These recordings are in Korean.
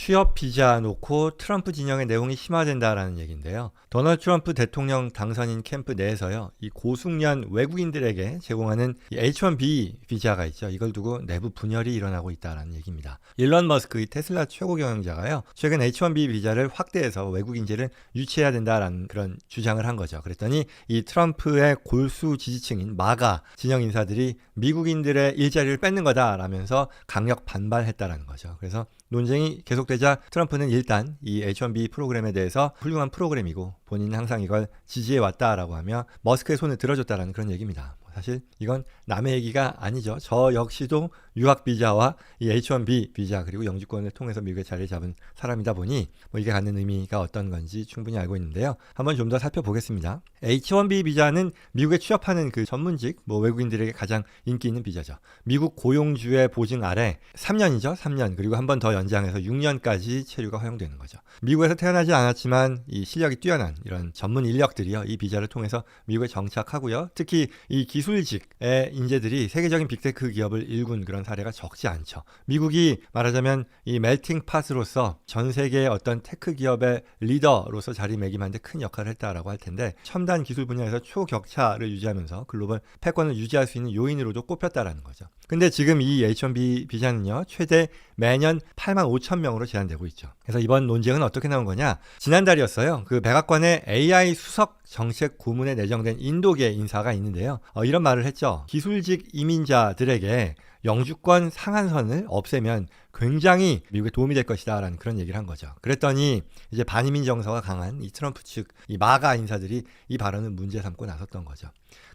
취업 비자 놓고 트럼프 진영의 내용이 심화된다라는 얘기인데요. 도널드 트럼프 대통령 당선인 캠프 내에서요, 이 고숙련 외국인들에게 제공하는 이 H1B 비자가 있죠. 이걸 두고 내부 분열이 일어나고 있다라는 얘기입니다. 일론 머스크, 이 테슬라 최고 경영자가요, 최근 H1B 비자를 확대해서 외국인들을 유치해야 된다라는 그런 주장을 한 거죠. 그랬더니 이 트럼프의 골수 지지층인 마가 진영 인사들이 미국인들의 일자리를 뺏는 거다라면서 강력 반발했다라는 거죠. 그래서 논쟁이 계속되자 트럼프는 일단 이 H1B 프로그램에 대해서 훌륭한 프로그램이고 본인은 항상 이걸 지지해 왔다라고 하며 머스크의 손을 들어줬다라는 그런 얘기입니다. 사실 이건 남의 얘기가 아니죠. 저 역시도 유학 비자와 이 H1B 비자 그리고 영주권을 통해서 미국에 자리 잡은 사람이다 보니 이게 갖는 의미가 어떤 건지 충분히 알고 있는데요. 한번 좀 더 살펴보겠습니다. H1B 비자는 미국에 취업하는 그 전문직 외국인들에게 가장 인기 있는 비자죠. 미국 고용주의 보증 아래 3년이죠. 3년 그리고 한 번 더 연장해서 6년까지 체류가 허용되는 거죠. 미국에서 태어나지 않았지만 이 실력이 뛰어난 이런 전문 인력들이요, 이 비자를 통해서 미국에 정착하고요. 특히 이 기술직의 인재들이 세계적인 빅테크 기업을 일군 그런 사례가 적지 않죠. 미국이 말하자면 이 멜팅 팟으로서 전 세계의 어떤 테크 기업의 리더로서 자리매김하는 데 큰 역할을 했다라고 할 텐데, 첨단 기술 분야에서 초격차를 유지하면서 글로벌 패권을 유지할 수 있는 요인으로도 꼽혔다라는 거죠. 근데 지금 이 H1B 비자는요, 최대 매년 8만 5천 명으로 제한되고 있죠. 그래서 이번 논쟁은 어떻게 나온 거냐? 지난달이었어요. 그 백악관의 AI 수석 정책 고문에 내정된 인도계 인사가 있는데요. 이런 말을 했죠. 기술직 이민자들에게 영주권 상한선을 없애면 굉장히 미국에 도움이 될 것이다 라는 그런 얘기를 한 거죠. 그랬더니 이제 반이민 정서가 강한 이 트럼프 측 이 마가 인사들이 이 발언을 문제 삼고 나섰던 거죠.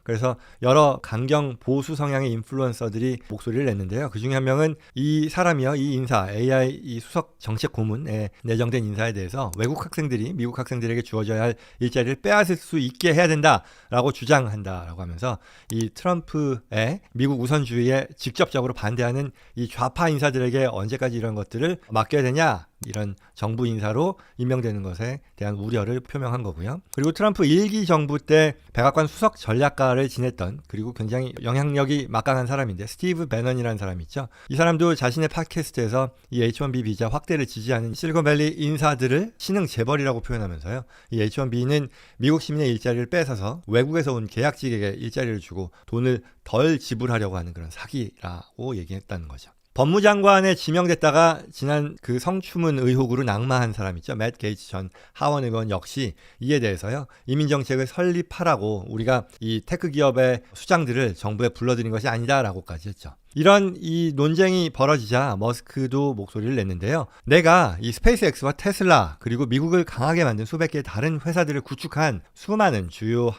그래서 여러 강경 보수 성향의 인플루언서들이 목소리를 냈는데요. 그 중에 한 명은 이 사람이요, 이 인사 AI 이 수석 정책 고문에 내정된 인사에 대해서 외국 학생들이 미국 학생들에게 주어져야 할 일자리를 빼앗을 수 있게 해야 된다라고 주장한다라고 하면서 이 트럼프의 미국 우선주의에 직접적으로 반대하는 이 좌파 인사들에게 언제까지 이런 것들을 맡겨야 되냐, 이런 정부 인사로 임명되는 것에 대한 우려를 표명한 거고요. 그리고 트럼프 1기 정부 때 백악관 수석 전략가를 지냈던, 그리고 굉장히 영향력이 막강한 사람인데 스티브 배넌이라는 사람이 있죠. 이 사람도 자신의 팟캐스트에서 이 H1B 비자 확대를 지지하는 실리콘밸리 인사들을 신흥 재벌이라고 표현하면서요, 이 H1B는 미국 시민의 일자리를 뺏어서 외국에서 온 계약직에게 일자리를 주고 돈을 덜 지불하려고 하는 그런 사기라고 얘기했다는 거죠. 법무장관에 지명됐다가 지난 그 성추문 의혹으로 낙마한 사람 있죠. 맷 게이츠 전 하원 의원 역시 이에 대해서요, 이민정책을 설립하라고 우리가 이 테크 기업의 수장들을 정부에 불러들인 것이 아니다라고까지 했죠. 이런 이 논쟁이 벌어지자 머스크도 목소리를 냈는데요. 내가 이 스페이스X와 테슬라 그리고 미국을 강하게 만든 수백 개의 다른 회사들을 구축한 수많은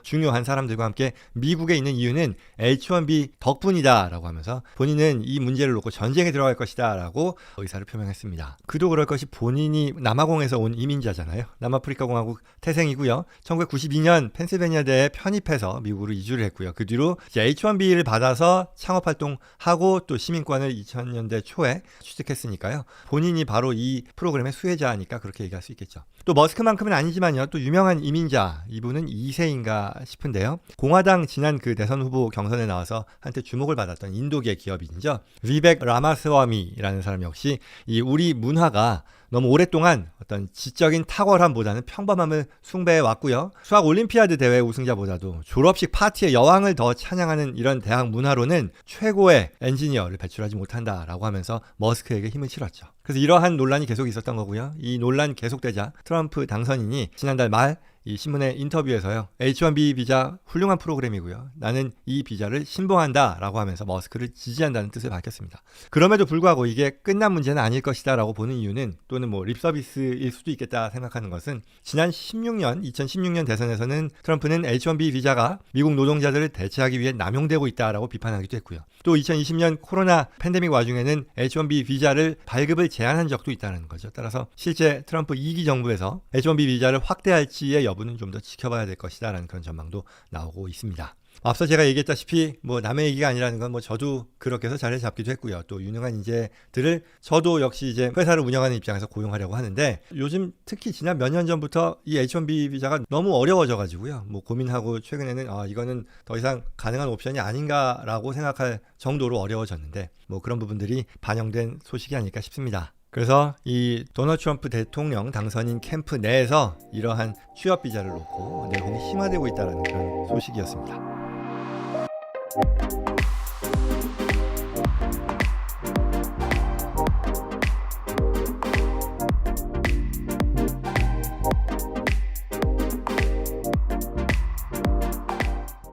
중요한 사람들과 함께 미국에 있는 이유는 H1B 덕분이다 라고 하면서 본인은 이 문제를 놓고 전쟁에 들어갈 것이다 라고 의사를 표명했습니다. 그도 그럴 것이 본인이 남아공에서 온 이민자잖아요. 남아프리카 공화국 태생이고요. 1992년 펜실베니아대에 편입해서 미국으로 이주를 했고요. 그 뒤로 H1B를 받아서 창업활동하고 또 시민권을 2000년대 초에 취득했으니까요. 본인이 바로 이 프로그램의 수혜자니까 그렇게 얘기할 수 있겠죠. 또 머스크만큼은 아니지만요, 또 유명한 이민자, 이분은 2세인가 싶은데요. 공화당 지난 그 대선 후보 경선에 나와서 한때 주목을 받았던 인도계 기업인이죠. 비벡 라마스와미라는 사람 역시 이 우리 문화가 너무 오랫동안 어떤 지적인 탁월함보다는 평범함을 숭배해 왔고요. 수학 올림피아드 대회 우승자보다도 졸업식 파티의 여왕을 더 찬양하는 이런 대학 문화로는 최고의 엔지니어를 배출하지 못한다라고 하면서 머스크에게 힘을 실었죠. 그래서 이러한 논란이 계속 있었던 거고요. 이 논란 계속되자 트럼프 당선인이 지난달 말 이 신문의 인터뷰에서요, H1B 비자 훌륭한 프로그램이고요, 나는 이 비자를 신봉한다 라고 하면서 머스크를 지지한다는 뜻을 밝혔습니다. 그럼에도 불구하고 이게 끝난 문제는 아닐 것이다 라고 보는 이유는, 또는 립서비스일 수도 있겠다 생각하는 것은, 지난 2016년 대선에서는 트럼프는 H1B 비자가 미국 노동자들을 대체하기 위해 남용되고 있다라고 비판하기도 했고요. 또 2020년 코로나 팬데믹 와중에는 H1B 비자를 발급을 제한한 적도 있다는 거죠. 따라서 실제 트럼프 2기 정부에서 H1B 비자를 확대할지의 여부는 좀 더 지켜봐야 될 것이다 라는 그런 전망도 나오고 있습니다. 앞서 제가 얘기했다시피 남의 얘기가 아니라는 건 저도 그렇게 해서 자리를 잡기도 했고요. 또 유능한 인재들을 저도 역시 이제 회사를 운영하는 입장에서 고용하려고 하는데, 요즘 특히 지난 몇 년 전부터 이 H1B 비자가 너무 어려워져 가지고요. 고민하고 최근에는 이거는 더 이상 가능한 옵션이 아닌가라고 생각할 정도로 어려워졌는데, 그런 부분들이 반영된 소식이 아닐까 싶습니다. 그래서 이 도널드 트럼프 대통령 당선인 캠프 내에서 이러한 취업 비자를 놓고 내용이 심화되고 있다는 그런 소식이었습니다.